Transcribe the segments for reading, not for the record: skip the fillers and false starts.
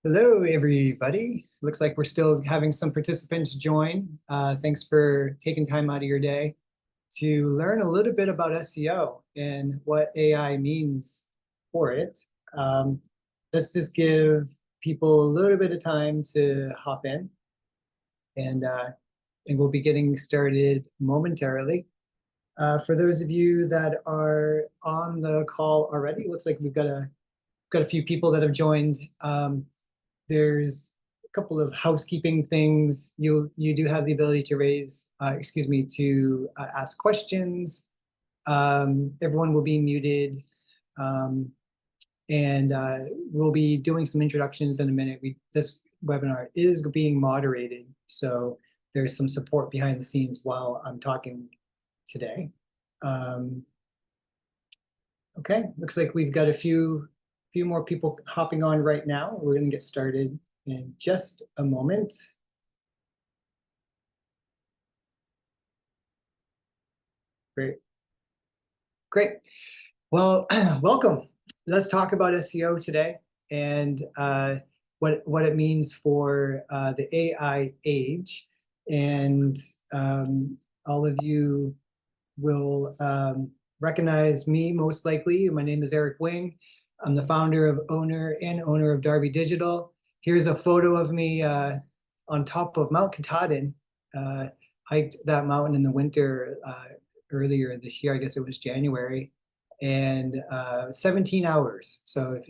Hello, everybody. Looks like we're still having some participants join. Thanks for taking time out of your day to learn a little bit about SEO and what AI means for it. Um, let's just give people a little bit of time to hop in, and uh, and we'll be getting started momentarily. For those of you that are on the call already, looks like we've got a few people that have joined. There's a couple of housekeeping things. You do have the ability to ask questions. Everyone will be muted, um, and we'll be doing some introductions in a minute. This webinar is being moderated, so there's some support behind the scenes while I'm talking today. Um, okay, looks like we've got a few more people hopping on right now. We're going to get started in just a moment. Great. Great. Well, welcome. Let's talk about SEO today and what it means for the AI age. And all of you will recognize me most likely. My name is Eric Wing. I'm the founder of owner of Darby Digital. Here's a photo of me on top of Mount Katahdin. Hiked that mountain in the winter earlier this year. I guess it was January, and 17 hours. So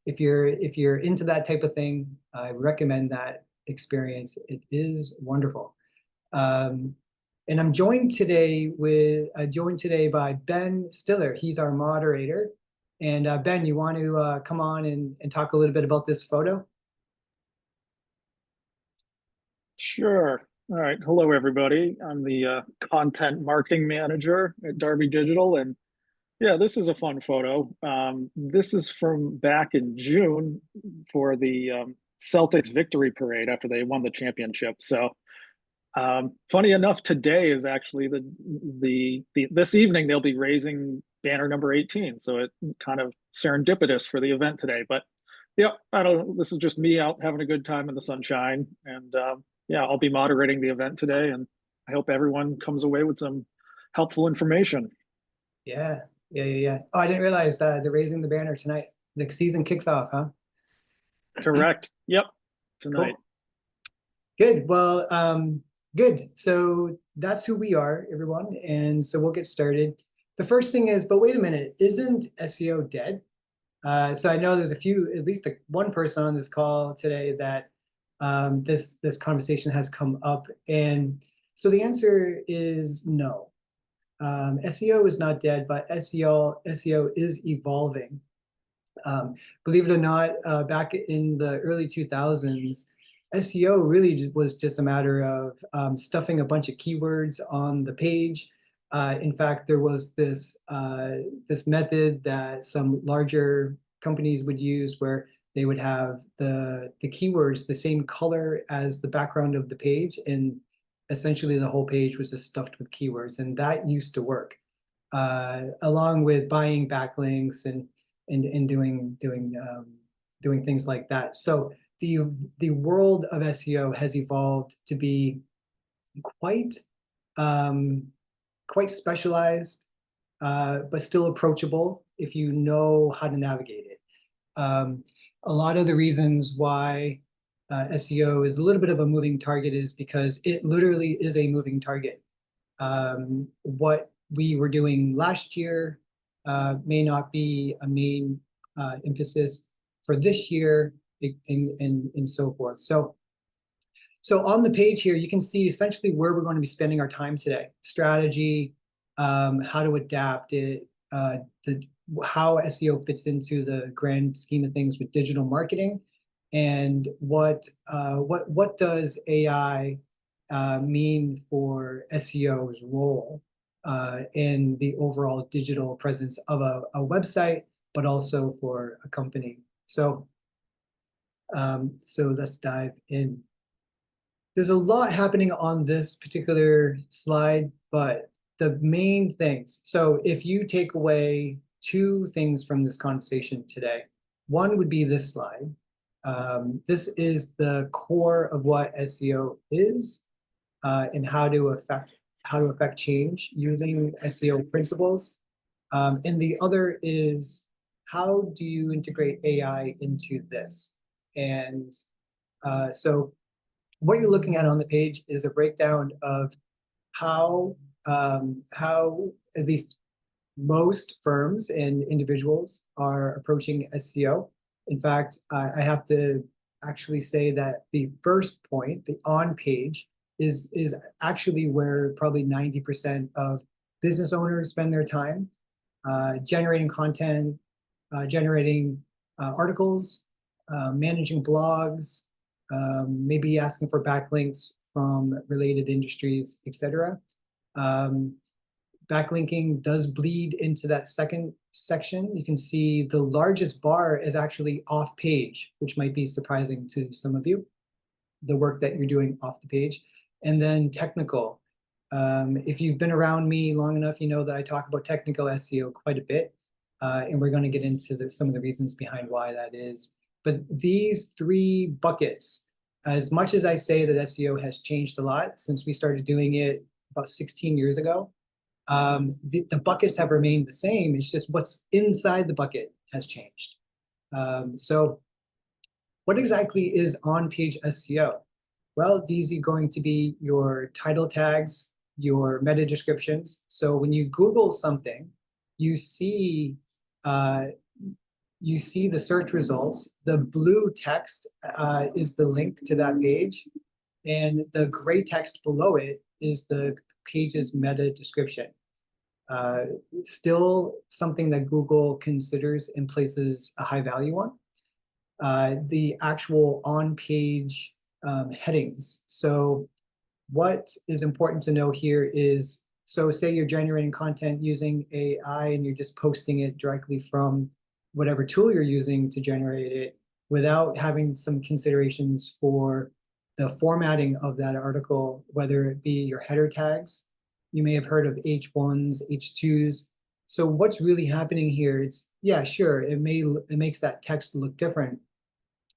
if you're into that type of thing, I recommend that experience. It is wonderful. And I'm joined today by Ben Stiller. He's our moderator. And Ben, you want to come on and talk a little bit about this photo? Sure. All right. Hello, everybody. I'm the content marketing manager at Darby Digital. And yeah, this is a fun photo. This is from back in June for the Celtics victory parade after they won the championship. So funny enough, today is actually this evening they'll be raising banner number 18. So it kind of serendipitous for the event today. But yeah, I don't. This is just me out having a good time in the sunshine, and yeah, I'll be moderating the event today, and I hope everyone comes away with some helpful information. Yeah, yeah. Oh, I didn't realize they're raising the banner tonight. The season kicks off, huh? Correct. Yep. Tonight. Cool. Good. Well, good. So that's who we are, everyone. And so we'll get started. The first thing is, but wait a minute, isn't SEO dead? So I know there's at least one person on this call today that this conversation has come up. And so the answer is no. SEO is not dead, but SEO is evolving. Believe it or not, back in the early 2000s, SEO really was just a matter of stuffing a bunch of keywords on the page. In fact, there was this method that some larger companies would use where they would have the keywords the same color as the background of the page, and essentially the whole page was just stuffed with keywords, and that used to work, along with buying backlinks and doing things like that. So the world of SEO has evolved to be quite um, quite specialized, but still approachable if you know how to navigate it. A lot of the reasons why SEO is a little bit of a moving target is because it literally is a moving target. What we were doing last year may not be a main emphasis for this year, and so forth. So on the page here, you can see essentially where we're going to be spending our time today: strategy, how to adapt it, how SEO fits into the grand scheme of things with digital marketing, and what does AI mean for SEO's role in the overall digital presence of a website, but also for a company. So let's dive in. There's a lot happening on this particular slide, but the main things. So if you take away two things from this conversation today, one would be this slide. This is the core of what SEO is, and how to affect change using SEO principles. And the other is, how do you integrate AI into this? And so what you're looking at on the page is a breakdown of how at least most firms and individuals are approaching SEO. In fact, I have to actually say that the first point, the on page, is actually where probably 90% of business owners spend their time, generating content, generating articles, managing blogs, maybe asking for backlinks from related industries, etc. Um, Backlinking does bleed into that second section. You can see the largest bar is actually off page, which might be surprising to some of you, the work that you're doing off the page. And then technical. If you've been around me long enough, you know that I talk about technical SEO quite a bit. And we're going to get into some of the reasons behind why that is. But these three buckets, as much as I say that SEO has changed a lot since we started doing it about 16 years ago, the buckets have remained the same. It's just what's inside the bucket has changed. So what exactly is on-page SEO? Well, these are going to be your title tags, your meta descriptions. So when you Google something, you see the search results. The blue text is the link to that page, and the gray text below it is the page's meta description. Still something that Google considers and places a high value on. The actual on-page headings. So what is important to know here is, so say you're generating content using AI and you're just posting it directly from whatever tool you're using to generate it without having some considerations for the formatting of that article, whether it be your header tags. You may have heard of H1s, H2s. So what's really happening here? It's, yeah, sure, it makes that text look different,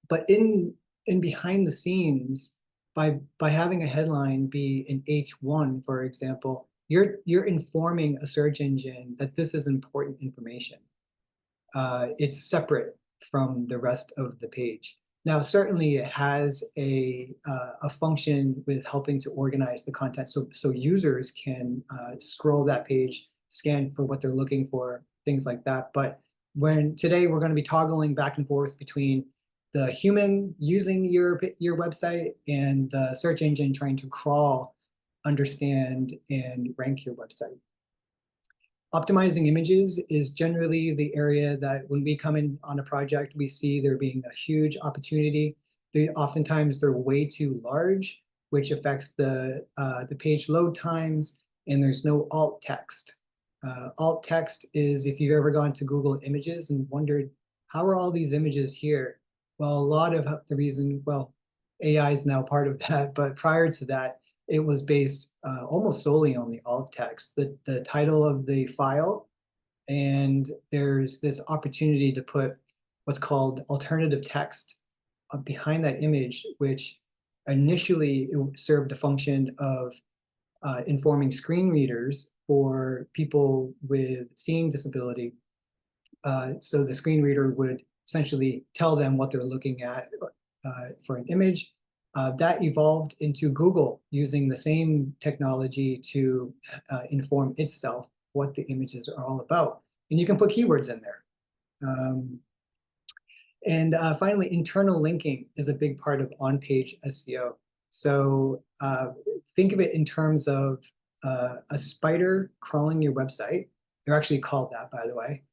but in behind the scenes, by having a headline be an H1, for example, you're informing a search engine that this is important information. It's separate from the rest of the page. Now, certainly it has a function with helping to organize the content so users can scroll that page, scan for what they're looking for, things like that. But today we're going to be toggling back and forth between the human using your website and the search engine trying to crawl, understand, and rank your website. Optimizing images is generally the area that when we come in on a project, we see there being a huge opportunity. Oftentimes they're way too large, which affects the page load times, and there's no alt text. Alt text is if you've ever gone to Google Images and wondered, how are all these images here? Well, a lot of the reason, well, AI is now part of that, but prior to that, it was based almost solely on the alt text, the title of the file, and there's this opportunity to put what's called alternative text behind that image, which initially served the function of informing screen readers for people with seeing disability. So the screen reader would essentially tell them what they're looking at for an image. That evolved into Google using the same technology to inform itself what the images are all about. And you can put keywords in there. And finally, internal linking is a big part of on-page SEO. So think of it in terms of a spider crawling your website. They're actually called that, by the way,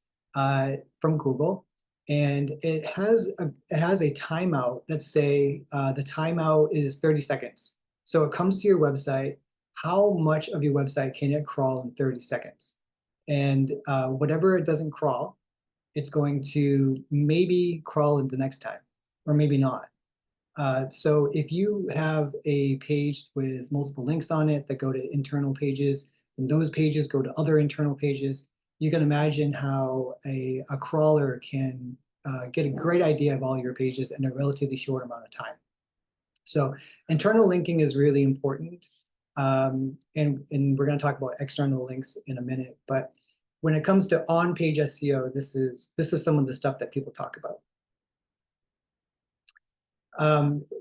from Google. And it has a timeout. Let's say the timeout is 30 seconds. So it comes to your website. How much of your website can it crawl in 30 seconds? And whatever it doesn't crawl, it's going to maybe crawl in the next time, or maybe not. So if you have a page with multiple links on it that go to internal pages, and those pages go to other internal pages, you can imagine how a crawler can get a great idea of all your pages in a relatively short amount of time. So internal linking is really important. And we're going to talk about external links in a minute. But when it comes to on-page SEO, this is some of the stuff that people talk about.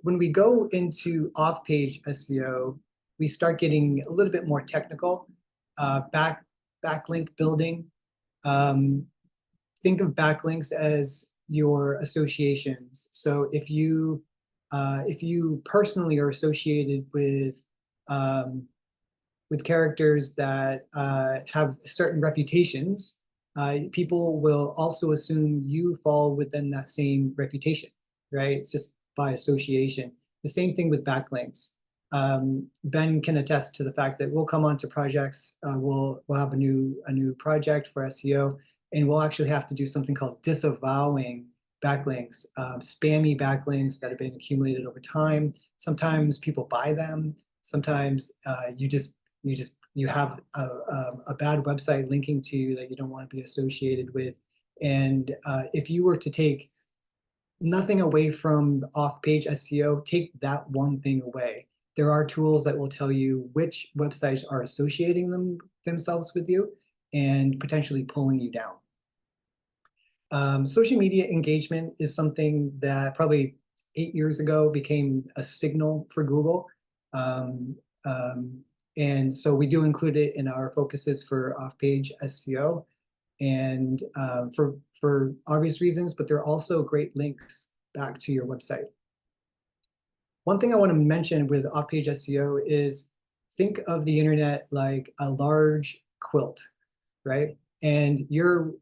When we go into off-page SEO, we start getting a little bit more technical. Backlink building. Think of backlinks as your associations. So if you personally are associated with characters that have certain reputations, people will also assume you fall within that same reputation, right? It's just by association. The same thing with backlinks. Ben can attest to the fact that we'll come onto projects. We'll have a new project for SEO, and we'll actually have to do something called disavowing backlinks, spammy backlinks that have been accumulated over time. Sometimes people buy them. Sometimes you have a bad website linking to you that you don't want to be associated with. And if you were to take nothing away from off-page SEO, take that one thing away. There are tools that will tell you which websites are associating themselves with you and potentially pulling you down. Social media engagement is something that probably 8 years ago became a signal for Google. And so we do include it in our focuses for off-page SEO, and for obvious reasons, but they're also great links back to your website. One thing I want to mention with off-page SEO is think of the internet like a large quilt, right? And your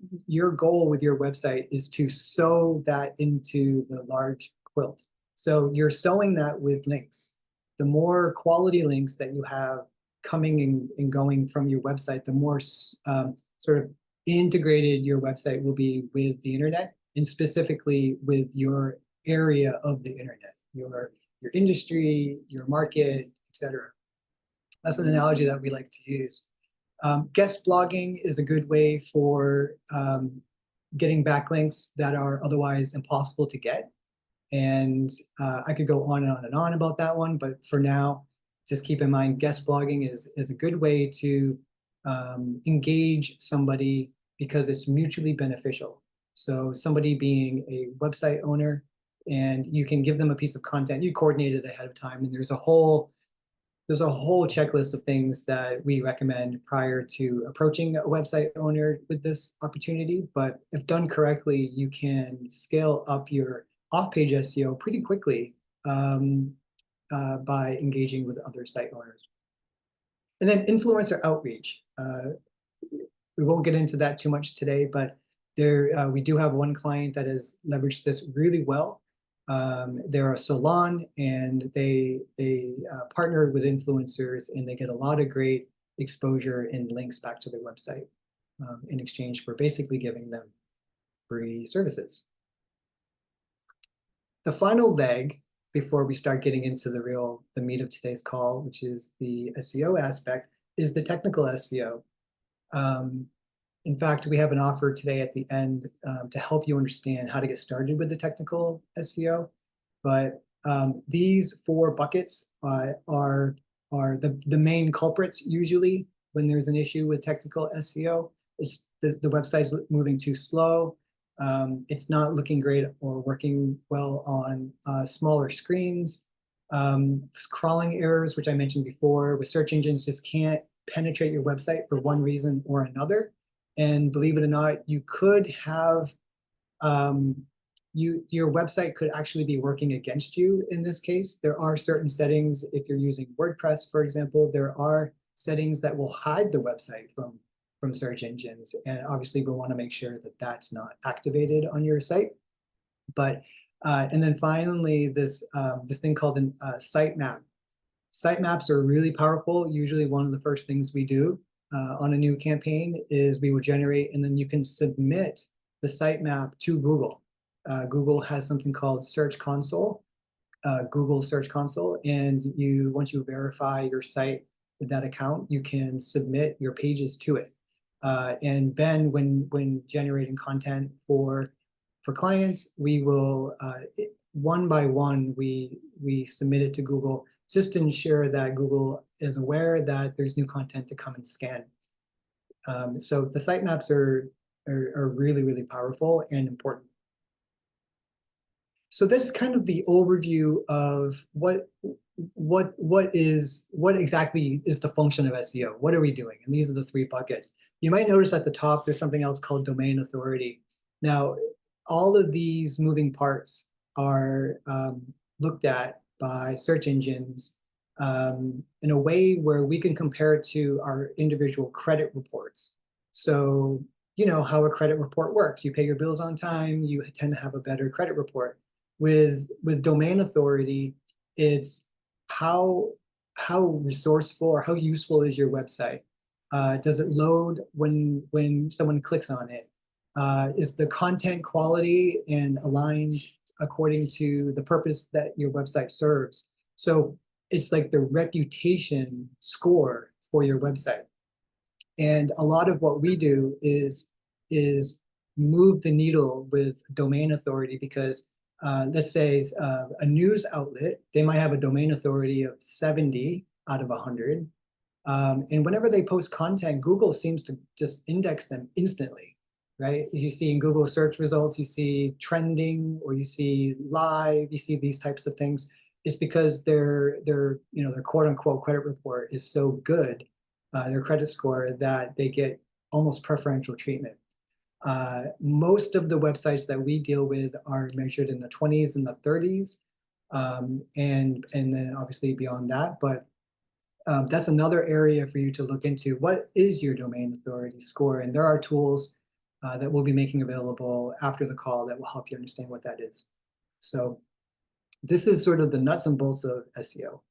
goal with your website is to sew that into the large quilt. So you're sewing that with links. The more quality links that you have coming and going from your website, the more sort of integrated your website will be with the internet, and specifically with your area of the internet, your industry, your market, etc. That's an analogy that we like to use. Guest blogging is a good way for getting backlinks that are otherwise impossible to get. And I could go on and on and on about that one, but for now, just keep in mind guest blogging is a good way to engage somebody because it's mutually beneficial. So somebody being a website owner, and you can give them a piece of content, you coordinate it ahead of time, and there's a whole checklist of things that we recommend prior to approaching a website owner with this opportunity. But if done correctly, you can scale up your off-page SEO pretty quickly by engaging with other site owners. And then influencer outreach. We won't get into that too much today, but we do have one client that has leveraged this really well. They're a salon, and they partner with influencers, and they get a lot of great exposure and links back to their website in exchange for basically giving them free services. The final leg before we start getting into the meat of today's call, which is the SEO aspect, is the technical SEO. In fact, we have an offer today at the end to help you understand how to get started with the technical SEO. But these 4 buckets are the main culprits usually when there's an issue with technical SEO. It's the website's moving too slow. It's not looking great or working well on smaller screens. Crawling errors, which I mentioned before, with search engines just can't penetrate your website for one reason or another. And believe it or not, you could have your website could actually be working against you in this case. There are certain settings, if you're using WordPress, for example, there are settings that will hide the website from search engines. And obviously we want to make sure that that's not activated on your site. But and then finally, this thing called a sitemap. Sitemaps are really powerful. Usually one of the first things we do on a new campaign is we will generate, and then you can submit the sitemap to Google. Google has something called Search Console, Google Search Console, and once you verify your site with that account, you can submit your pages to it. And Ben, when generating content for For clients, we will one by one we submit it to Google just to ensure that Google is aware that there's new content to come and scan. So the sitemaps are really, really powerful and important. So that's kind of the overview of what exactly is the function of SEO. What are we doing? And these are the three buckets. You might notice at the top there's something else called domain authority. Now, all of these moving parts are looked at by search engines in a way where we can compare it to our individual credit reports. So you know how a credit report works. You pay your bills on time, you tend to have a better credit report. With domain authority, it's how resourceful or how useful is your website? Does it load when someone clicks on it? Is the content quality and aligned according to the purpose that your website serves? So it's like the reputation score for your website. And a lot of what we do is move the needle with domain authority because let's say a news outlet, they might have a domain authority of 70 out of 100. And whenever they post content, Google seems to just index them instantly, right? You see in Google search results, you see trending, or you see live, you see these types of things. It's because their quote unquote credit report is so good, their credit score, that they get almost preferential treatment. Most of the websites that we deal with are measured in the 20s and the 30s, and then obviously beyond that. But that's another area for you to look into. What is your domain authority score? And there are tools that we'll be making available after the call that will help you understand what that is. So this is sort of the nuts and bolts of SEO.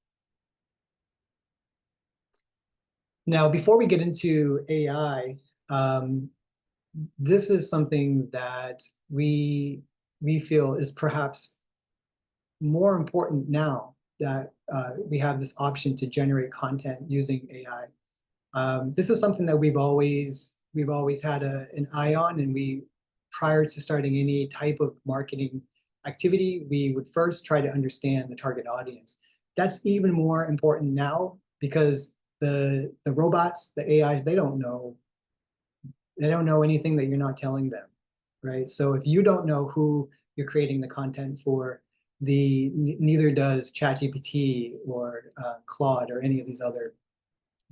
Now, before we get into AI, this is something that we feel is perhaps more important now that we have this option to generate content using AI. This is something that we've always had an eye on, and prior to starting any type of marketing activity, we would first try to understand the target audience. That's even more important now because the robots, the AIs, they don't know anything that you're not telling them, right? So if you don't know who you're creating the content for, neither does ChatGPT or Claude or any of these other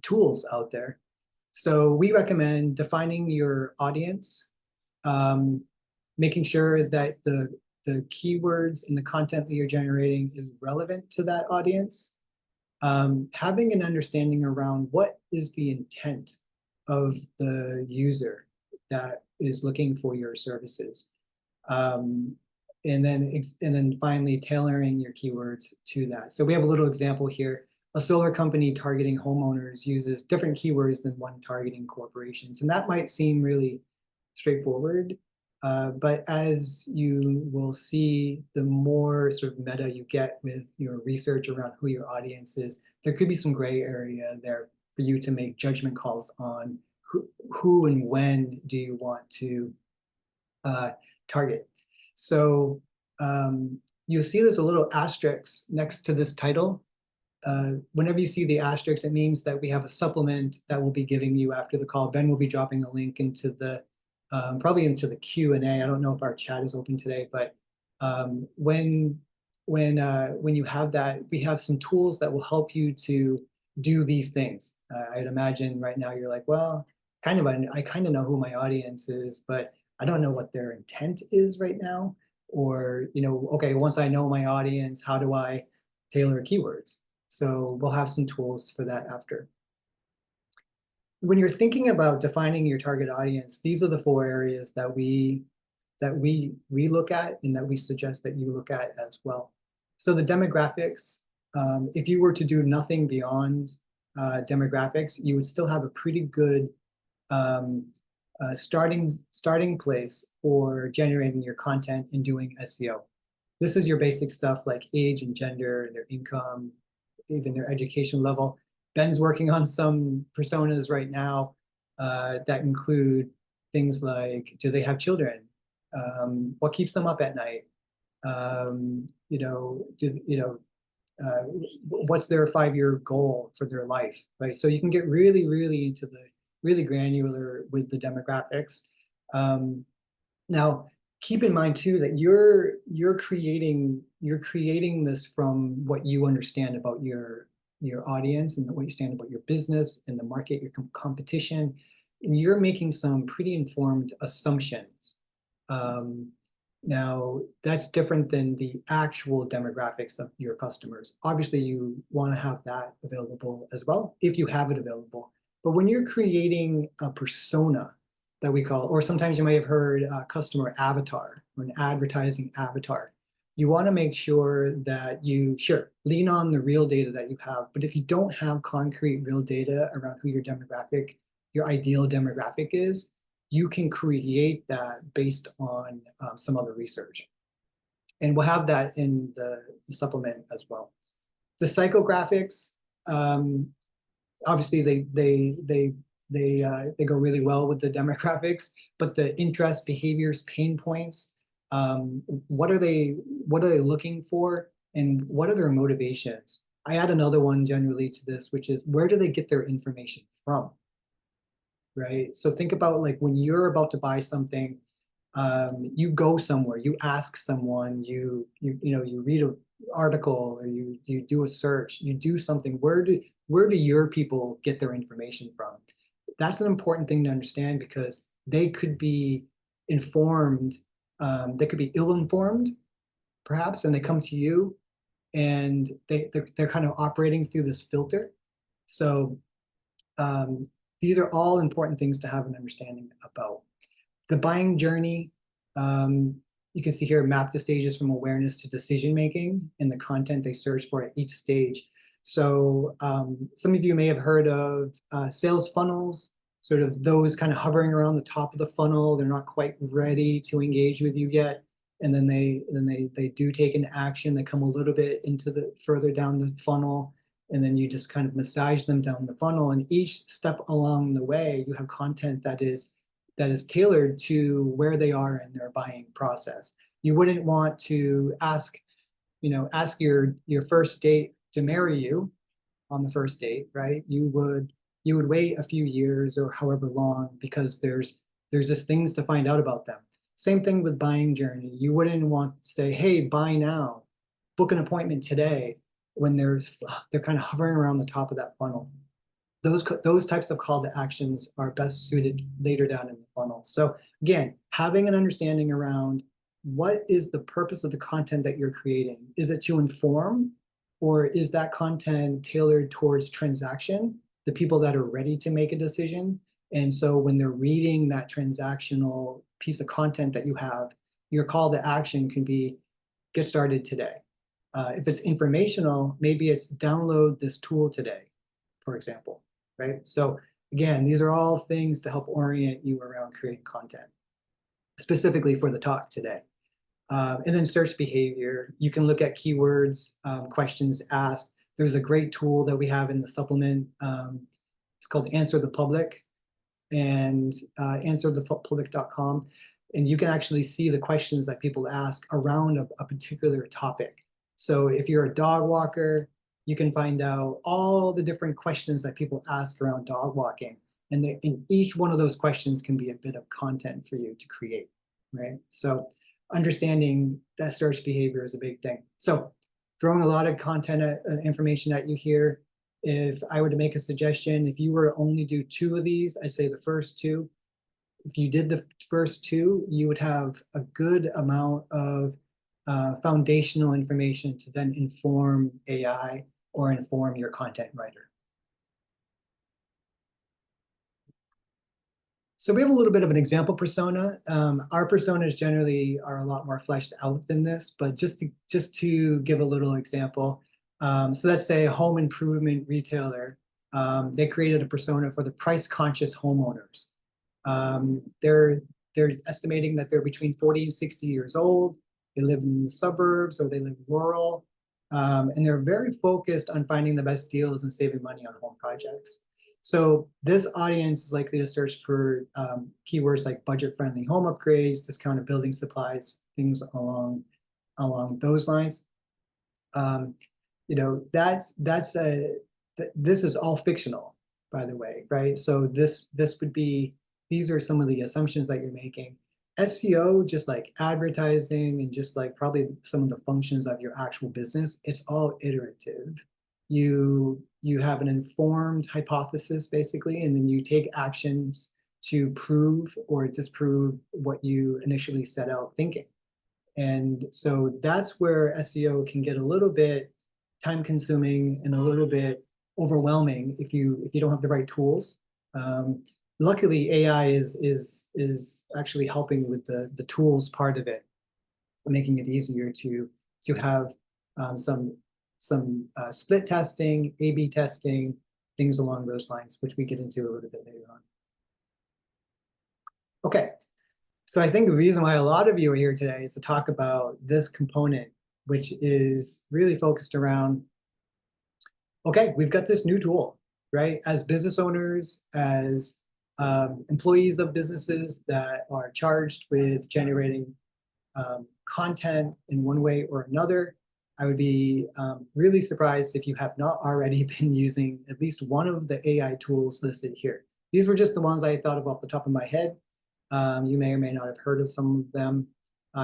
tools out there. So we recommend defining your audience, making sure that the keywords and the content that you're generating is relevant to that audience, having an understanding around what is the intent of the user that is looking for your services. And then finally tailoring your keywords to that. So we have a little example here. A solar company targeting homeowners uses different keywords than one targeting corporations. And that might seem really straightforward, but as you will see, the more sort of meta you get with your research around who your audience is, there could be some gray area there for you to make judgment calls on who and when do you want to target. So you'll see there's a little asterisk next to this title. Whenever you see the asterisk, it means that we have a supplement that we'll be giving you after the call. Ben will be dropping a link into the, probably into the Q&A. I don't know if our chat is open today, but when you have that, we have some tools that will help you to do these things. I'd imagine right now you're like, well, I kind of know who my audience is, but I don't know what their intent is right now. Or, okay, once I know my audience, how do I tailor keywords? So we'll have some tools for that after. When you're thinking about defining your target audience, these are the 4 areas that we look at and that we suggest that you look at as well. So the demographics, if you were to do nothing beyond demographics, you would still have a pretty good starting place for generating your content and doing SEO. This is your basic stuff like age and gender, their income, even their education level. Ben's working on some personas right now that include things like, do they have children? What keeps them up at night? You know, what's their 5-year goal for their life, right? So you can get really, really into the really granular with the demographics. Now, keep in mind too that you're creating this from what you understand about your audience and what you understand about your business and the market, your competition, and you're making some pretty informed assumptions. Now, that's different than the actual demographics of your customers. Obviously, you want to have that available as well, if you have it available. But when you're creating a persona that we call, or sometimes you may have heard customer avatar or an advertising avatar, you want to make sure that you, sure, lean on the real data that you have. But if you don't have concrete real data around who your ideal demographic is, you can create that based on some other research. And we'll have that in the supplement as well. The psychographics, obviously they go really well with the demographics, but the interest, behaviors, pain points, what are they looking for, and what are their motivations? I add another one generally to this, which is where do they get their information from? Right? So think about like when you're about to buy something, you go somewhere, you ask someone, you read an article, or you do a search, you do something. Where do your people get their information from? That's an important thing to understand because they could be informed, they could be ill-informed, perhaps, and they come to you, and they're kind of operating through this filter. So these are all important things to have an understanding about. The buying journey, you can see here, map the stages from awareness to decision-making and the content they search for at each stage. So some of you may have heard of sales funnels, sort of those kind of hovering around the top of the funnel. They're not quite ready to engage with you yet. And then they do take an action. They come a little bit into the further down the funnel, and then you just kind of massage them down the funnel. And each step along the way, you have content that is tailored to where they are in their buying process. You wouldn't want to ask your first date to marry you on the first date, right? You would wait a few years or however long, because there's just things to find out about them. Same thing with buying journey. You wouldn't want to say, hey, buy now, book an appointment today, when they're kind of hovering around the top of that funnel. Those types of call to actions are best suited later down in the funnel. So again, having an understanding around what is the purpose of the content that you're creating. Is it to inform, or is that content tailored towards transaction, the people that are ready to make a decision? And so when they're reading that transactional piece of content that you have, your call to action can be, get started today. If it's informational, maybe it's download this tool today, for example, right? So again, these are all things to help orient you around creating content, specifically for the talk today. And then search behavior. You can look at keywords, questions asked. There's a great tool that we have in the supplement. It's called Answer the Public, and answerthepublic.com. And you can actually see the questions that people ask around a particular topic. So if you're a dog walker, you can find out all the different questions that people ask around dog walking. And in each one of those questions can be a bit of content for you to create, right? So understanding that search behavior is a big thing. So throwing a lot of content information at you here. If I were to make a suggestion, if you were to only do 2 of these, I'd say the first 2. If you did the first 2, you would have a good amount of foundational information to then inform AI or inform your content writer. So we have a little bit of an example persona. Our personas generally are a lot more fleshed out than this, but just to give a little example. So let's say a home improvement retailer. They created a persona for the price-conscious homeowners. They're estimating that they're between 40 and 60 years old. They live in the suburbs, or they live rural, and they're very focused on finding the best deals and saving money on home projects. So this audience is likely to search for keywords like budget-friendly home upgrades, discounted building supplies, things along those lines. You know, this is all fictional, by the way, right? So this would be, these are some of the assumptions that you're making. SEO, just like advertising and just like probably some of the functions of your actual business, it's all iterative. You have an informed hypothesis basically, and then you take actions to prove or disprove what you initially set out thinking. And so that's where SEO can get a little bit time consuming and a little bit overwhelming if you don't have the right tools. Luckily, AI is actually helping with the tools part of it, making it easier to have some split testing, A/B testing, things along those lines, which we get into a little bit later on. Okay, so I think the reason why a lot of you are here today is to talk about this component, which is really focused around, okay, we've got this new tool, right? As business owners, as employees of businesses that are charged with generating content in one way or another, I would be really surprised if you have not already been using at least one of the AI tools listed here. These were just the ones I thought of off the top of my head. You may or may not have heard of some of them.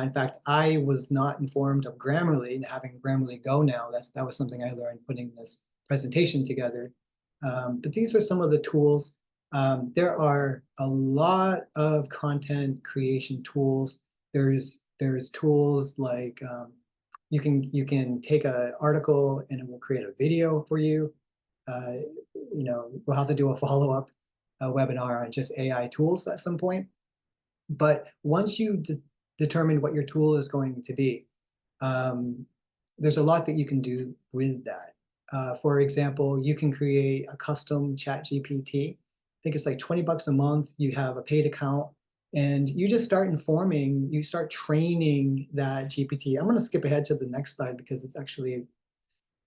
In fact, I was not informed of Grammarly, and having Grammarly Go now, that was something I learned putting this presentation together. But these are some of the tools. There are a lot of content creation tools. There's tools like you can take an article and it will create a video for you. You know, we'll have to do a follow-up webinar on just AI tools at some point. But once you've determined what your tool is going to be, there's a lot that you can do with that. For example, you can create a custom chat GPT. I think it's like 20 bucks a month. You have a paid account and you just start you start training that GPT. I'm going to skip ahead to the next slide because it's actually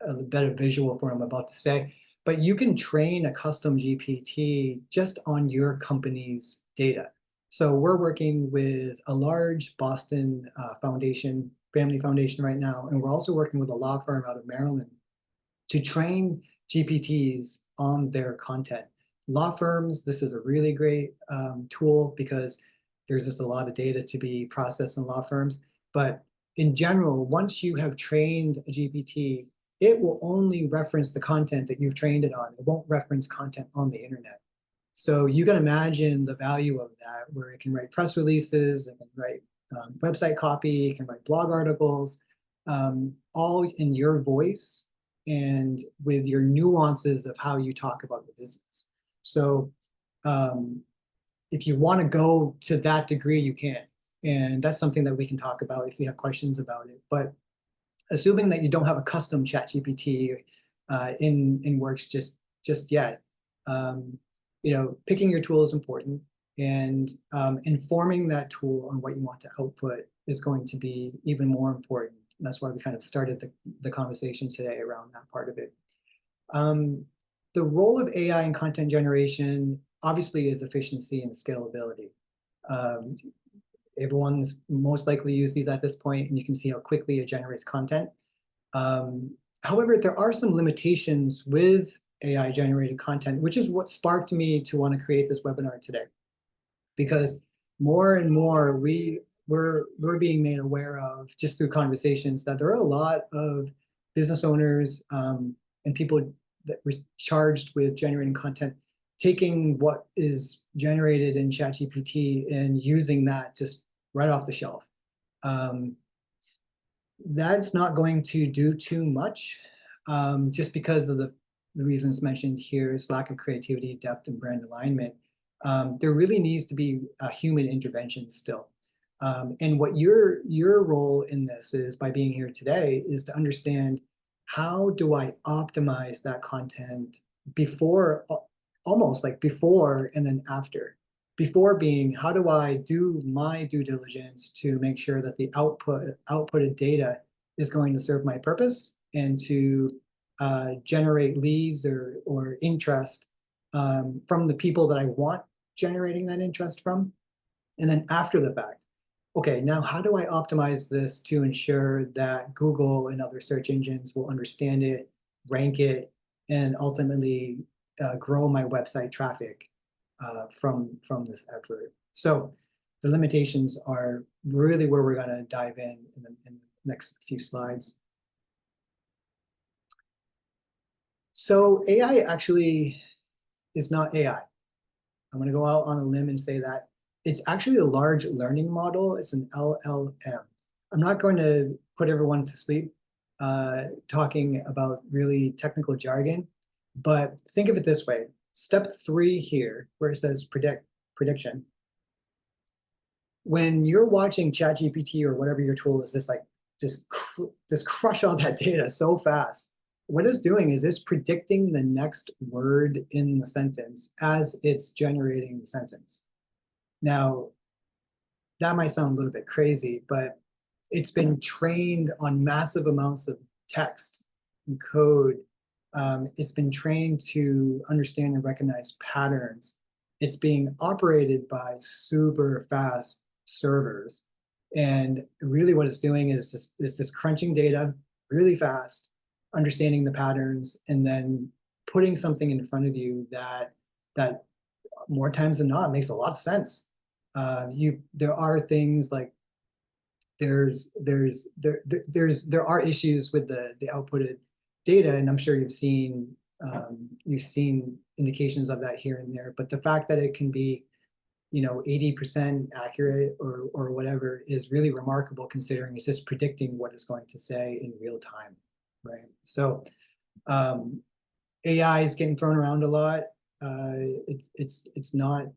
a better visual for what I'm about to say. But you can train a custom GPT just on your company's data. So we're working with a large Boston family foundation right now, and we're also working with a law firm out of Maryland to train GPTs on their content. Law firms, this is a really great tool because there's just a lot of data to be processed in law firms. But in general, once you have trained a GPT, it will only reference the content that you've trained it on. It won't reference content on the internet. So you can imagine the value of that, where it can write press releases, it can write website copy, it can write blog articles, all in your voice and with your nuances of how you talk about your business. So if you want to go to that degree, you can. And that's something that we can talk about if you have questions about it. But assuming that you don't have a custom chat GPT in works just yet, you know, picking your tool is important, and informing that tool on what you want to output is going to be even more important. And that's why we kind of started the conversation today around that part of it. The role of AI in content generation obviously is efficiency and scalability. Everyone's most likely used these at this point, and you can see how quickly it generates content. However, there are some limitations with AI generated content, which is what sparked me to want to create this webinar today. Because more and more we're being made aware of, just through conversations, that there are a lot of business owners and people that were charged with generating content, taking what is generated in ChatGPT and using that just right off the shelf. That's not going to do too much, just because of the reasons mentioned here is lack of creativity, depth, and brand alignment. There really needs to be a human intervention still. And what your role in this is, by being here today, is to understand, how do I optimize that content before, almost like before and then after. Before being, how do I do my due diligence to make sure that the outputted data is going to serve my purpose and to generate leads or interest from the people that I want generating that interest from. And then after the fact, okay, now how do I optimize this to ensure that Google and other search engines will understand it, rank it, and ultimately grow my website traffic from this effort. So the limitations are really where we're going to dive in the next few slides. So AI actually is not AI. I'm going to go out on a limb and say that it's actually a large learning model. It's an LLM. I'm not going to put everyone to sleep talking about really technical jargon, but think of it this way. Step 3 here, where it says prediction. When you're watching ChatGPT or whatever your tool is, just crush all that data so fast. What it's doing is it's predicting the next word in the sentence as it's generating the sentence. Now, that might sound a little bit crazy, but it's been trained on massive amounts of text and code. It's been trained to understand and recognize patterns. It's being operated by super fast servers. And really what it's doing is just crunching data really fast, understanding the patterns, and then putting something in front of you that more times than not makes a lot of sense. There are things like there are issues with the outputted data, and I'm sure you've seen indications of that here and there. But the fact that it can be 80% accurate or whatever is really remarkable, considering it's just predicting what it's going to say in real time, right? So AI is getting thrown around a lot. It's not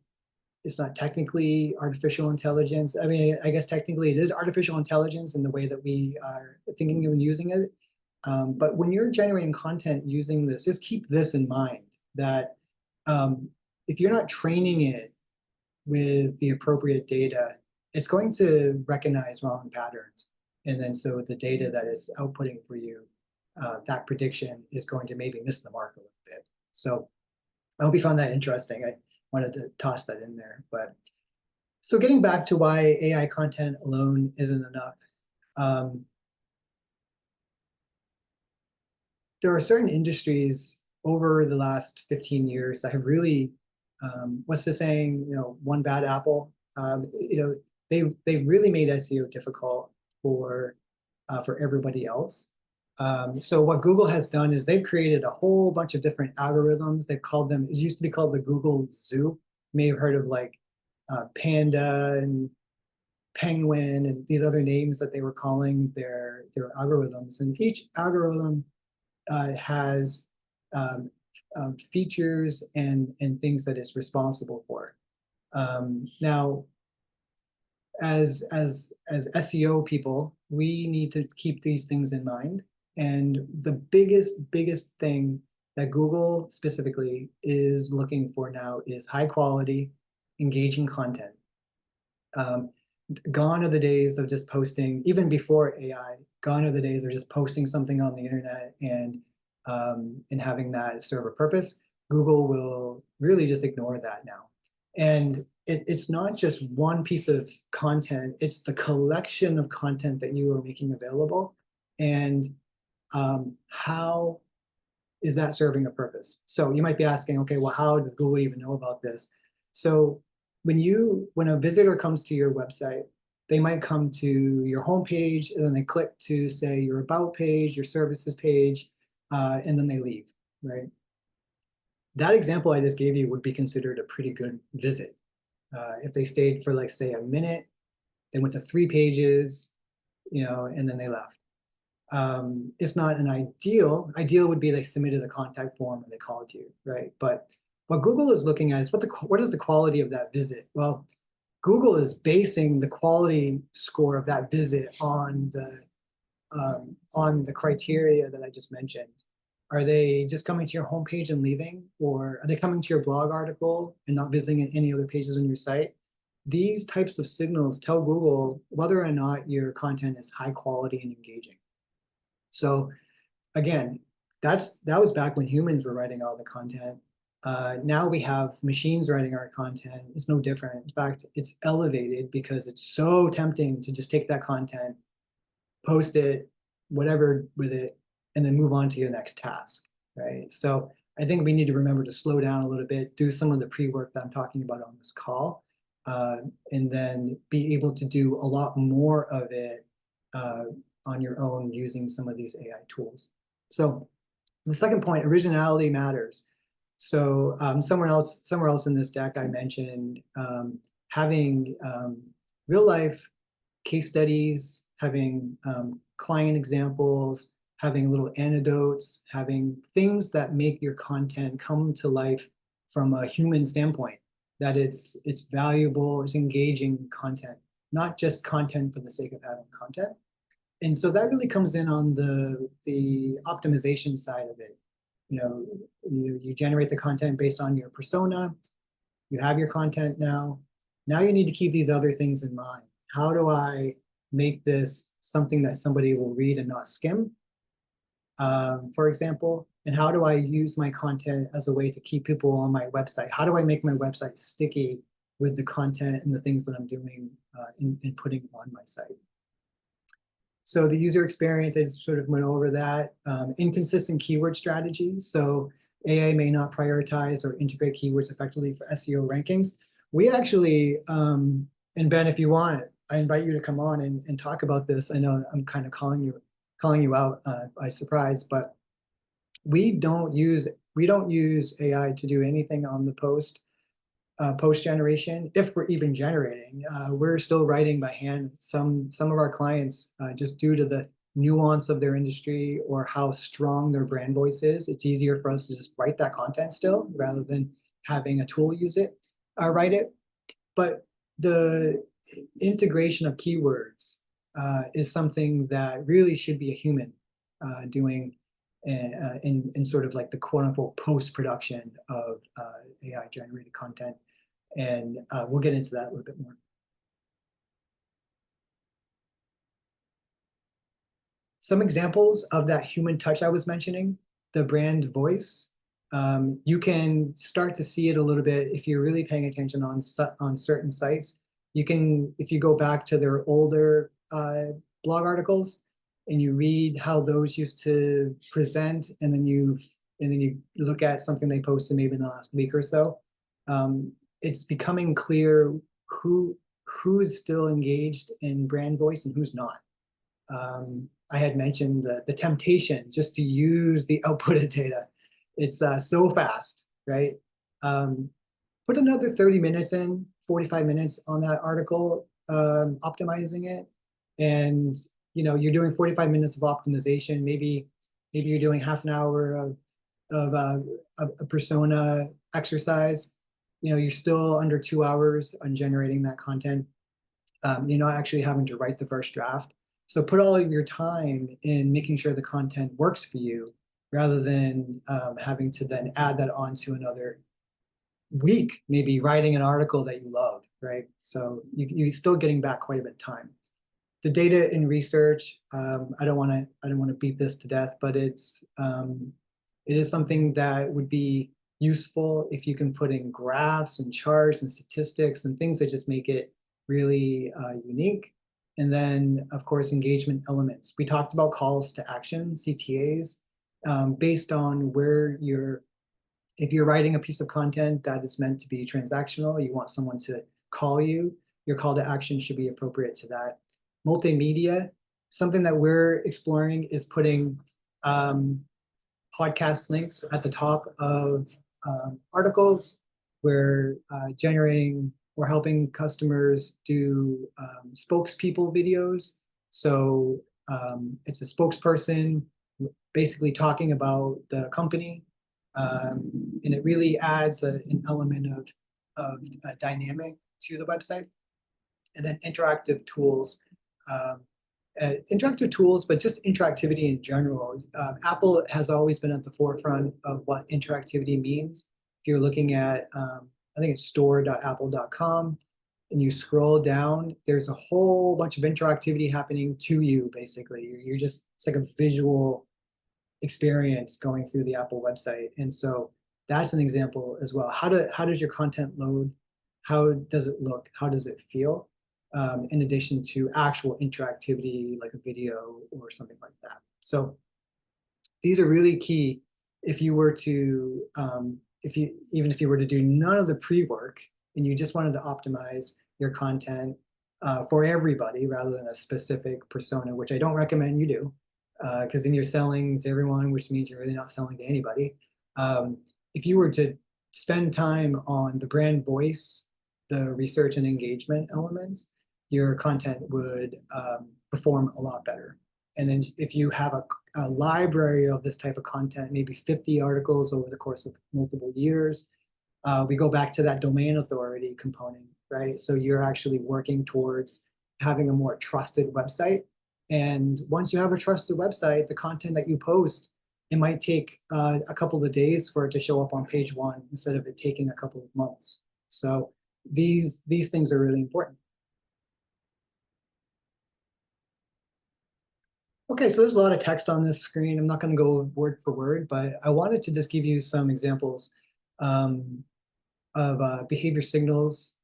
technically artificial intelligence. I mean, I guess technically it is artificial intelligence in the way that we are thinking and using it. But when you're generating content using this, just keep this in mind, that if you're not training it with the appropriate data, it's going to recognize wrong patterns. And then so the data that is outputting for you, that prediction is going to maybe miss the mark a little bit. So I hope you found that interesting. I wanted to toss that in there. But so getting back to why AI content alone isn't enough. There are certain industries over the last 15 years that have really, what's the saying, one bad apple. They've really made SEO difficult for everybody else. So what Google has done is they've created a whole bunch of different algorithms. They've called them, it used to be called the Google Zoo. You may have heard of like Panda and Penguin and these other names that they were calling their algorithms. And each algorithm has features and things that it's responsible for. Now, as SEO people, we need to keep these things in mind. And the biggest thing that Google specifically is looking for now is high quality, engaging content. Gone are the days of just posting, even before AI, gone are the days of just posting something on the internet and having that serve a purpose. Google will really just ignore that now. And it's not just one piece of content, it's the collection of content that you are making available. And how is that serving a purpose? So you might be asking, okay, well, how did Google even know about this? So when a visitor comes to your website, they might come to your homepage and then they click to say your about page, your services page, and then they leave, right? That example I just gave you would be considered a pretty good visit. If they stayed for like, say, a minute, they went to 3 pages, and then they left. It's not an ideal. Ideal would be they submitted a contact form and they called you, right? But what Google is looking at is what is the quality of that visit? Well, Google is basing the quality score of that visit on the criteria that I just mentioned. Are they just coming to your homepage and leaving? Or are they coming to your blog article and not visiting any other pages on your site? These types of signals tell Google whether or not your content is high quality and engaging. So again, that was back when humans were writing all the content. Now we have machines writing our content. It's no different. In fact, it's elevated because it's so tempting to just take that content, post it, whatever with it, and then move on to your next task, right? So I think we need to remember to slow down a little bit, do some of the pre-work that I'm talking about on this call, and then be able to do a lot more of it on your own using some of these AI tools. So the second point, originality matters. So somewhere else in this deck, I mentioned having real life case studies, having client examples, having little anecdotes, having things that make your content come to life from a human standpoint, that it's valuable, it's engaging content, not just content for the sake of having content. And so that really comes in on the optimization side of it. You know, you generate the content based on your persona, you have your content now. Now you need to keep these other things in mind. How do I make this something that somebody will read and not skim, for example? And how do I use my content as a way to keep people on my website? How do I make my website sticky with the content and the things that I'm doing in putting on my site? So the user experience, I just sort of went over that. Inconsistent keyword strategy. So AI may not prioritize or integrate keywords effectively for SEO rankings. We actually, and Ben, if you want, I invite you to come on and talk about this. I know I'm kind of calling you out by surprise, but we don't use AI to do anything on the post generation, if we're even generating. We're still writing by hand. Some of our clients, just due to the nuance of their industry or how strong their brand voice is, it's easier for us to just write that content still rather than having a tool write it. But the integration of keywords is something that really should be a human doing in sort of like the quote unquote post-production of AI generated content. And we'll get into that a little bit more. Some examples of that human touch I was mentioning, the brand voice. You can start to see it a little bit if you're really paying attention on certain sites. You can, if you go back to their older blog articles and you read how those used to present, and then you look at something they posted maybe in the last week or so, it's becoming clear who's still engaged in brand voice and who's not. I had mentioned the temptation just to use the outputted data. It's so fast, right? Put another 30 minutes in, 45 minutes on that article, optimizing it. And you're doing 45 minutes of optimization. Maybe you're doing half an hour of a persona exercise. You're still under 2 hours on generating that content. You're not actually having to write the first draft. So put all of your time in making sure the content works for you, rather than having to then add that on to another week, maybe writing an article that you love, right? So you're still getting back quite a bit of time. The data in research, I don't want to beat this to death, but it is something that would be useful if you can put in graphs and charts and statistics and things that just make it really unique. And then, of course, engagement elements. We talked about calls to action, CTAs, based on if you're writing a piece of content that is meant to be transactional, you want someone to call you, your call to action should be appropriate to that. Multimedia, something that we're exploring is putting podcast links at the top of articles. We're generating or helping customers do spokespeople videos. So it's a spokesperson basically talking about the company. And it really adds an element of a dynamic to the website. And then interactive tools. Interactive tools, but just interactivity in general. Apple has always been at the forefront of what interactivity means. If you're looking at, I think it's store.apple.com, and you scroll down, there's a whole bunch of interactivity happening to you, basically. You're just, it's like a visual experience going through the Apple website. And so That's an example as well. How does your content load? How does it look? How does it feel? In addition to actual interactivity like a video or something like that. So these are really key if you were to, even if you were to do none of the pre-work and you just wanted to optimize your content for everybody rather than a specific persona, which I don't recommend you do, because then you're selling to everyone, which means you're really not selling to anybody. If you were to spend time on the brand voice, the research and engagement elements, your content would perform a lot better. And then if you have a library of this type of content, maybe 50 articles over the course of multiple years, we go back to that domain authority component, right? So you're actually working towards having a more trusted website. And once you have a trusted website, the content that you post, it might take a couple of days for it to show up on page one instead of it taking a couple of months. So these things are really important. Okay, so there's a lot of text on this screen. I'm not going to go word for word, but I wanted to just give you some examples of behavior signals,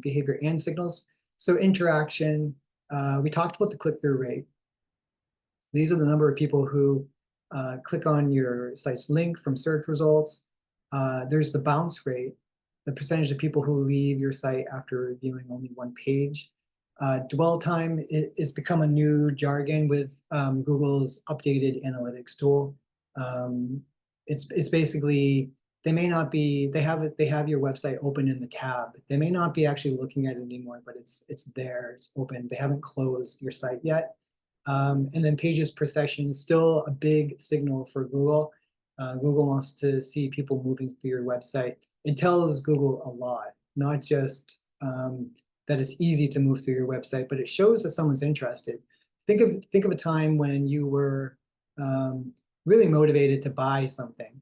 behavior and signals. So interaction, we talked about the click-through rate. These are the number of people who click on your site's link from search results. There's the bounce rate, the percentage of people who leave your site after viewing only one page. Dwell time is become a new jargon with Google's updated analytics tool. It's basically, they may not be, they have your website open in the tab. They may not be actually looking at it anymore, but it's there, it's open. They haven't closed your site yet. And then pages per session is still a big signal for Google. Google wants to see people moving through your website. It tells Google a lot, not just that it's easy to move through your website, but it shows that someone's interested. Think of a time when you were really motivated to buy something,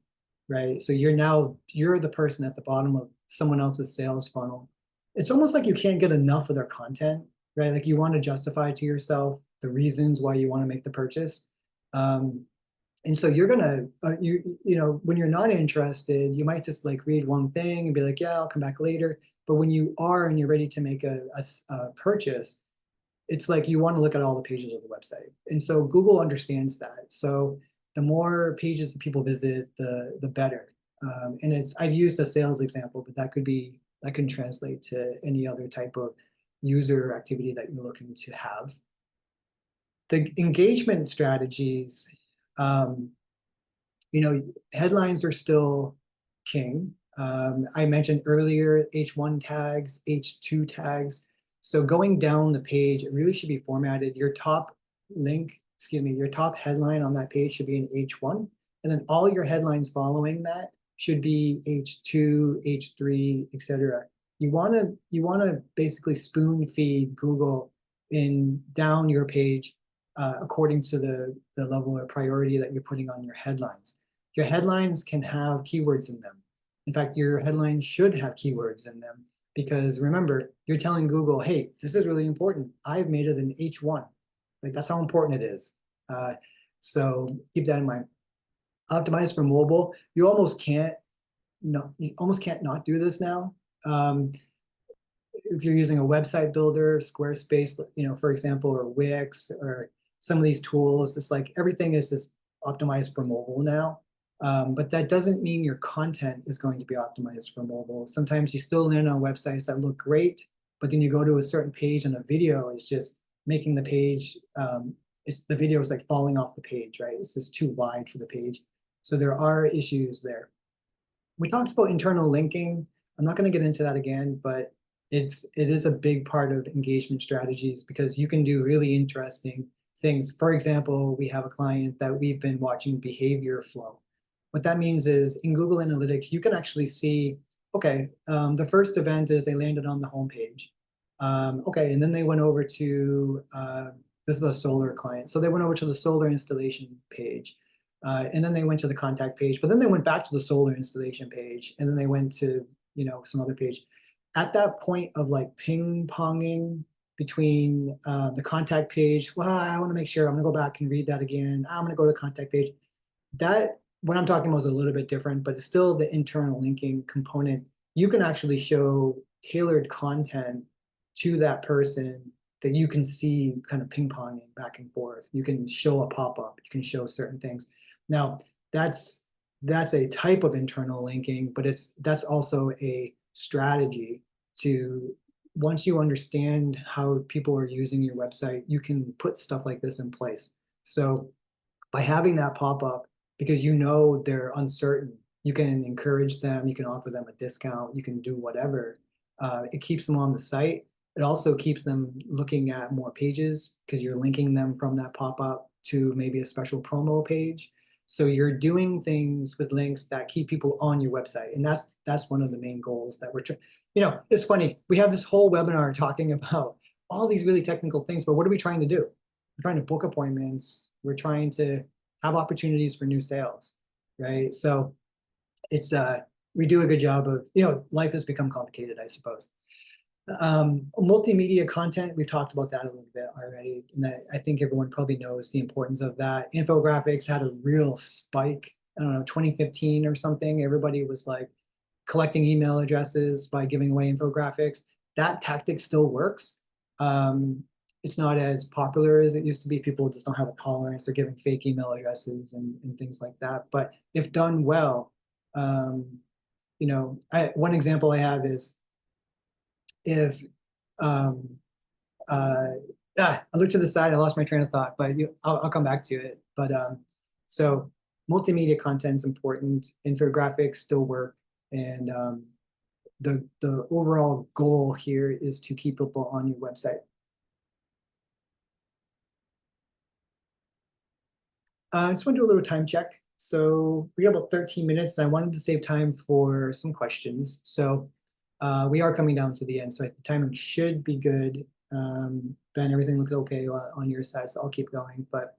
right? So you're the person at the bottom of someone else's sales funnel. It's almost like you can't get enough of their content, right? Like you want to justify to yourself the reasons why you want to make the purchase. And so you're gonna, when you're not interested, you might just like read one thing and be like, yeah, I'll come back later. But when you are and you're ready to make a purchase, it's like you want to look at all the pages of the website. And so Google understands that. So the more pages that people visit, the better. And I've used a sales example, but that can translate to any other type of user activity that you're looking to have. The engagement strategies, headlines are still king. I mentioned earlier H1 tags, H2 tags. So going down the page, it really should be formatted. Your top your top headline on that page should be an H1, and then all your headlines following that should be H2, H3, etc. You want to basically spoon feed Google down your page according to the level of priority that you're putting on your headlines. Your headlines can have keywords in them. In fact, your headlines should have keywords in them because remember, you're telling Google, hey, this is really important. I've made it an H1. Like that's how important it is. So keep that in mind. Optimize for mobile. You almost can't not do this now. If you're using a website builder, Squarespace, for example, or Wix, or some of these tools, it's like everything is just optimized for mobile now. But that doesn't mean your content is going to be optimized for mobile. Sometimes you still land on websites that look great, but then you go to a certain page and a video is just making the page, the video is like falling off the page, right? It's just too wide for the page. So there are issues there. We talked about internal linking. I'm not going to get into that again, but it is a big part of engagement strategies because you can do really interesting things. For example, we have a client that we've been watching behavior flow. What that means is in Google Analytics, you can actually see, okay, the first event is they landed on the homepage. Okay, and then they went over to, this is a solar client. So they went over to the solar installation page. And then they went to the contact page, but then they went back to the solar installation page, and then they went to, some other page. At that point of like ping-ponging between the contact page, well, I want to make sure I'm going to go back and read that again. I'm going to go to the contact page. That what I'm talking about is a little bit different, but it's still the internal linking component. You can actually show tailored content to that person that you can see kind of ping-ponging back and forth. You can show a pop-up, you can show certain things. Now, that's a type of internal linking, but that's also a strategy to, once you understand how people are using your website, you can put stuff like this in place. So by having that pop-up, because you know they're uncertain, you can encourage them, you can offer them a discount, you can do whatever. It keeps them on the site. It also keeps them looking at more pages because you're linking them from that pop-up to maybe a special promo page. So you're doing things with links that keep people on your website. And that's one of the main goals that we're trying. It's funny, we have this whole webinar talking about all these really technical things, but what are we trying to do? We're trying to book appointments. We're trying to have opportunities for new sales, right? So it's we do a good job of, life has become complicated, I suppose. Multimedia content, we've talked about that a little bit already, and I think everyone probably knows the importance of that. Infographics had a real spike, I don't know, 2015 or something. Everybody was like collecting email addresses by giving away infographics. That tactic still works. It's not as popular as it used to be. People just don't have a tolerance. They're giving fake email addresses and things like that. But if done well, one example I have is if I looked to the side, I lost my train of thought, but I'll come back to it. But so multimedia content is important. Infographics still work, and the overall goal here is to keep people on your website. I just want to do a little time check. So we got about 13 minutes, and I wanted to save time for some questions. So we are coming down to the end, so the timing should be good. Ben, everything looks okay on your side, so I'll keep going. But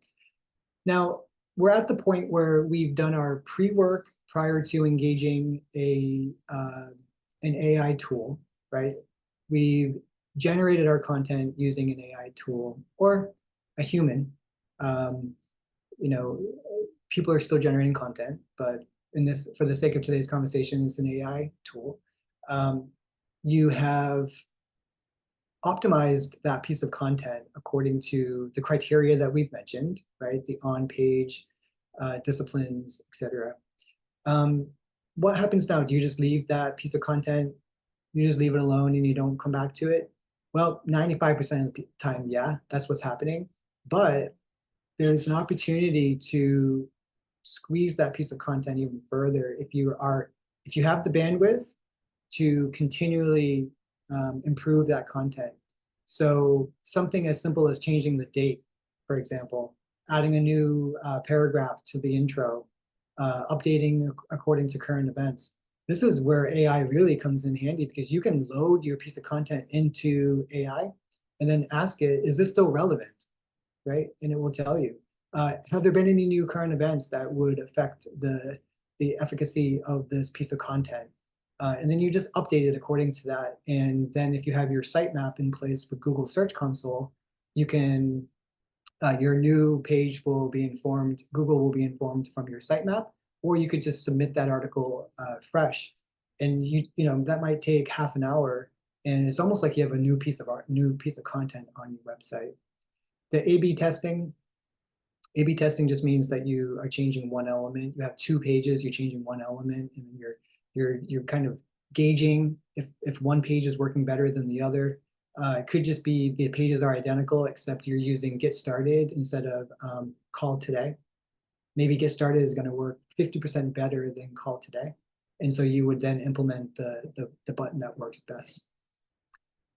now we're at the point where we've done our pre-work prior to engaging an AI tool, right? We've generated our content using an AI tool or a human. People are still generating content, but for the sake of today's conversation, it's an AI tool. You have optimized that piece of content according to the criteria that we've mentioned, right? The on-page disciplines, etc. What happens now? Do you just leave that piece of content, you just leave it alone and you don't come back to it? Well, 95% of the time, yeah, that's what's happening. But there's an opportunity to squeeze that piece of content even further if you have the bandwidth to continually improve that content. So something as simple as changing the date, for example, adding a new paragraph to the intro, updating according to current events. This is where AI really comes in handy, because you can load your piece of content into AI and then ask it, is this still relevant, right? And it will tell you. Have there been any new current events that would affect the efficacy of this piece of content? And then you just update it according to that. And then if you have your sitemap in place with Google Search Console, you can, your new page will be informed, Google will be informed from your sitemap, or you could just submit that article fresh. And that might take half an hour, and it's almost like you have a new piece of content on your website. The A/B testing just means that you are changing one element. You have two pages, you're changing one element, and then you're kind of gauging if one page is working better than the other. It could just be the pages are identical, except you're using get started instead of call today. Maybe get started is going to work 50% better than call today. And so you would then implement the button that works best.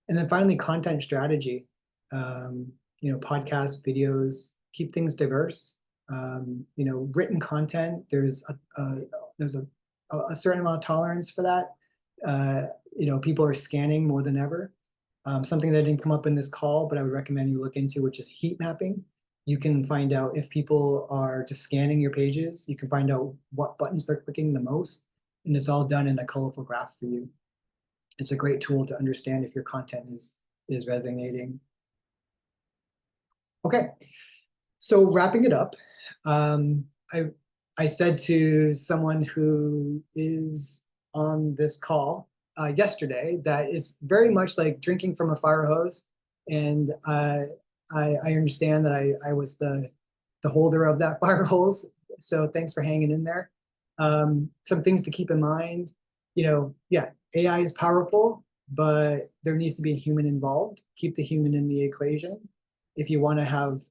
And then finally, content strategy. Podcasts, videos, keep things diverse. Written content, there's a certain amount of tolerance for that. People are scanning more than ever. Something that didn't come up in this call, but I would recommend you look into, which is heat mapping. You can find out if people are just scanning your pages. You can find out what buttons they're clicking the most, and it's all done in a colorful graph for you. It's a great tool to understand if your content is resonating. Okay, so wrapping it up, I I said to someone who is on this call yesterday that it's very much like drinking from a fire hose. And I understand that I was the holder of that fire hose. So thanks for hanging in there. Some things to keep in mind, yeah, AI is powerful, but there needs to be a human involved. Keep the human in the equation if you want to have,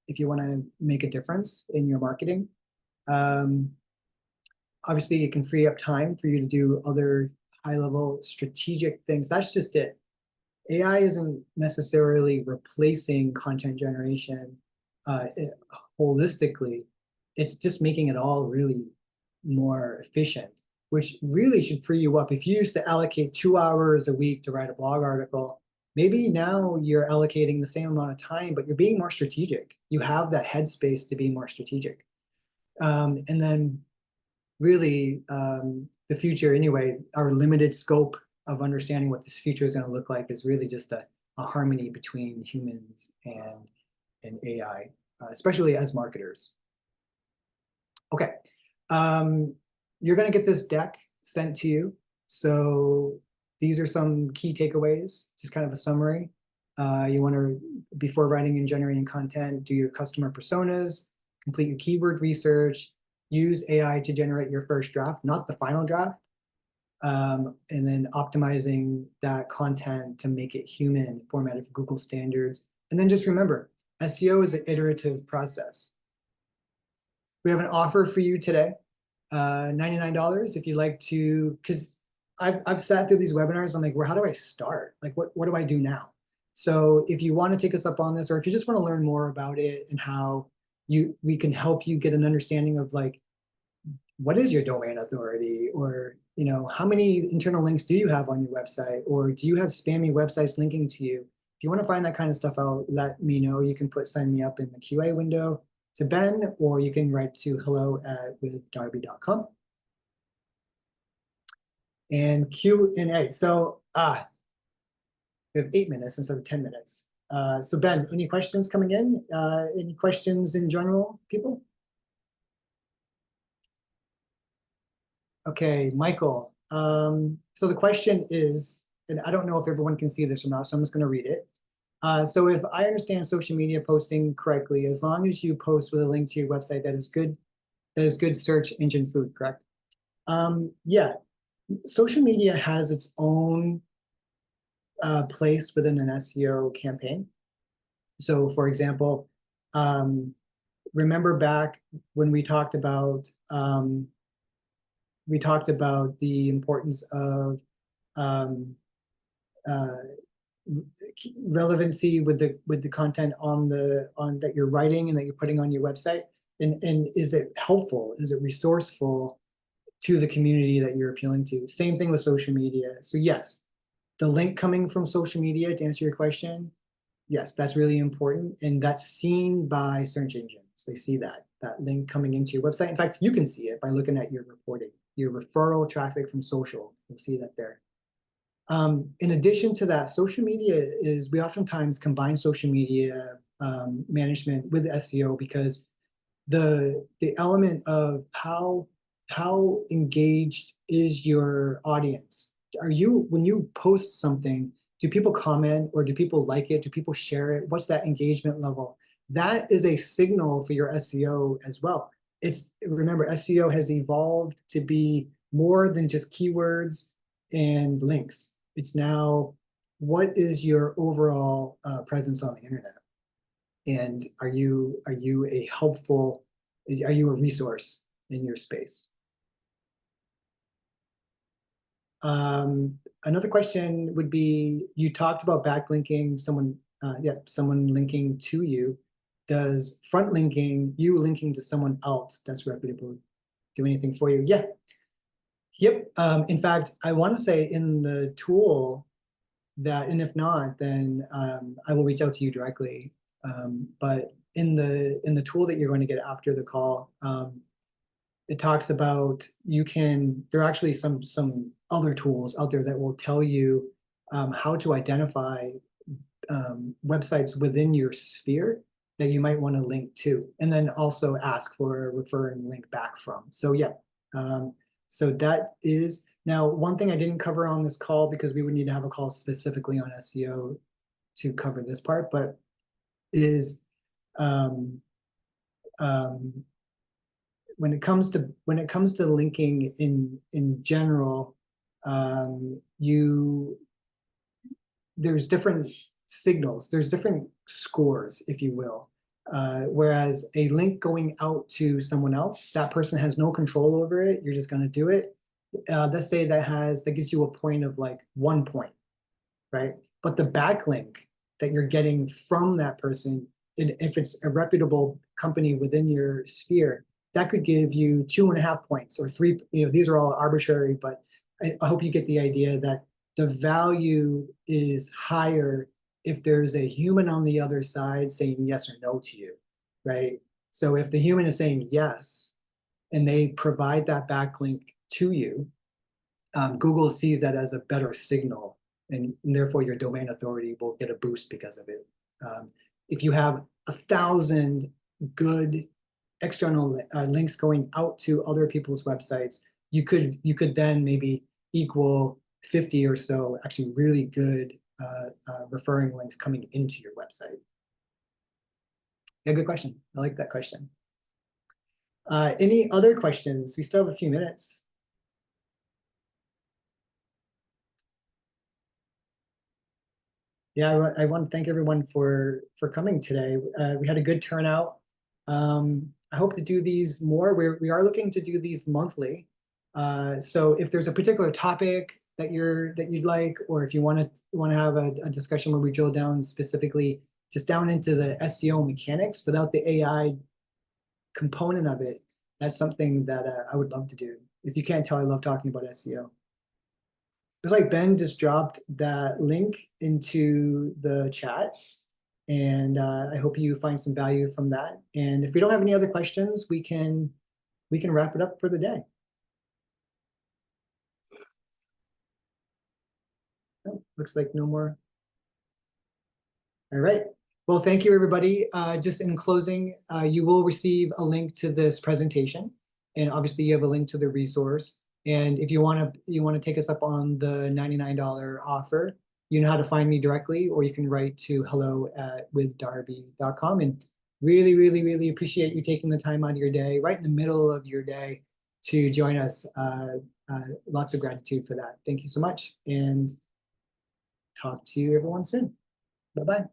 if you want to make a difference in your marketing. Um, Obviously, it can free up time for you to do other high-level strategic things. That's just it. AI isn't necessarily replacing content generation holistically. It's just making it all really more efficient, which really should free you up. If you used to allocate 2 hours a week to write a blog article, maybe now you're allocating the same amount of time, but you're being more strategic. You have that headspace to be more strategic. And then really the future anyway, our limited scope of understanding what this future is going to look like is really just a harmony between humans and AI, especially as marketers. Okay, you're going to get this deck sent to you. So these are some key takeaways, just kind of a summary. You want to, before writing and generating content, do your customer personas, complete your keyword research, use AI to generate your first draft, not the final draft, and then optimizing that content to make it human, formatted for Google standards. And then just remember, SEO is an iterative process. We have an offer for you today, $99 if you'd like to, because I've sat through these webinars, I'm like, well, how do I start? Like, what do I do now? So if you want to take us up on this, or if you just want to learn more about it and how we can help you get an understanding of like, what is your domain authority, or how many internal links do you have on your website, or do you have spammy websites linking to you? If you want to find that kind of stuff out, let me know. You can put sign me up in the QA window to Ben, or you can write to hello@withdarby.com. And Q&A. So we have 8 minutes instead of 10 minutes. So Ben, any questions coming in? Any questions in general, people? Okay, Michael. So the question is, and I don't know if everyone can see this or not, so I'm just going to read it. So if I understand social media posting correctly, as long as you post with a link to your website, that is good search engine food, correct? Yeah, social media has its own place within an SEO campaign. So for example, remember back when we talked about the importance of relevancy with the content that you're writing and that you're putting on your website, and is it helpful? Is it resourceful to the community that you're appealing to? Same thing with social media. So yes, the link coming from social media, to answer your question, yes, that's really important, and that's seen by search engines. They see that link coming into your website. In fact, you can see it by looking at your reporting, your referral traffic from social. You'll see that there. In addition to that, social media we oftentimes combine social media management with SEO, because the element of how engaged is your audience? When you post something, do people comment, or do people like it? Do people share it? What's that engagement level? That is a signal for your SEO as well. Remember, SEO has evolved to be more than just keywords and links. It's now, what is your overall presence on the internet? And are you a resource in your space? Another question would be, you talked about backlinking, someone linking to you. Does front linking, you linking to someone else that's reputable, do anything for you? Yeah. Yep. In fact, I want to say in the tool that, and if not, then I will reach out to you directly. But in the tool that you're going to get after the call, it talks about there are actually some other tools out there that will tell you how to identify websites within your sphere that you might want to link to, and then also ask for a referring link back from. So yeah, so that is, now one thing I didn't cover on this call, because we would need to have a call specifically on SEO to cover this part, but is um, um, when it comes to linking in general, there's different signals, there's different scores, if you will. Whereas a link going out to someone else, that person has no control over it. You're just going to do it. Let's say that gives you a point of like 1 point, right? But the backlink that you're getting from that person, if it's a reputable company within your sphere, that could give you 2.5 points or 3. These are all arbitrary, but I hope you get the idea that the value is higher if there's a human on the other side saying yes or no to you, right? So if the human is saying yes, and they provide that backlink to you, Google sees that as a better signal, and therefore your domain authority will get a boost because of it. If you have 1,000 good external links going out to other people's websites, you could then maybe equal 50 or so actually really good referring links coming into your website. Yeah, good question. I like that question. Any other questions? We still have a few minutes. Yeah, I want to thank everyone for coming today. We had a good turnout. I hope to do these more. We are looking to do these monthly. So if there's a particular topic that you'd like, or if you want to have a discussion where we drill down specifically just down into the SEO mechanics without the AI component of it, that's something that I would love to do. If you can't tell, I love talking about SEO. Looks like Ben just dropped that link into the chat, and I hope you find some value from that. And if we don't have any other questions, we can wrap it up for the day. Oh, looks like no more. All right. Well, thank you, everybody. Just in closing, you will receive a link to this presentation, and obviously you have a link to the resource. And if you want to take us up on the $99 offer, you know how to find me directly, or you can write to hello@withdarby.com. And really, really, really appreciate you taking the time out of your day, right in the middle of your day, to join us. Lots of gratitude for that. Thank you so much, and talk to you everyone soon. Bye-bye.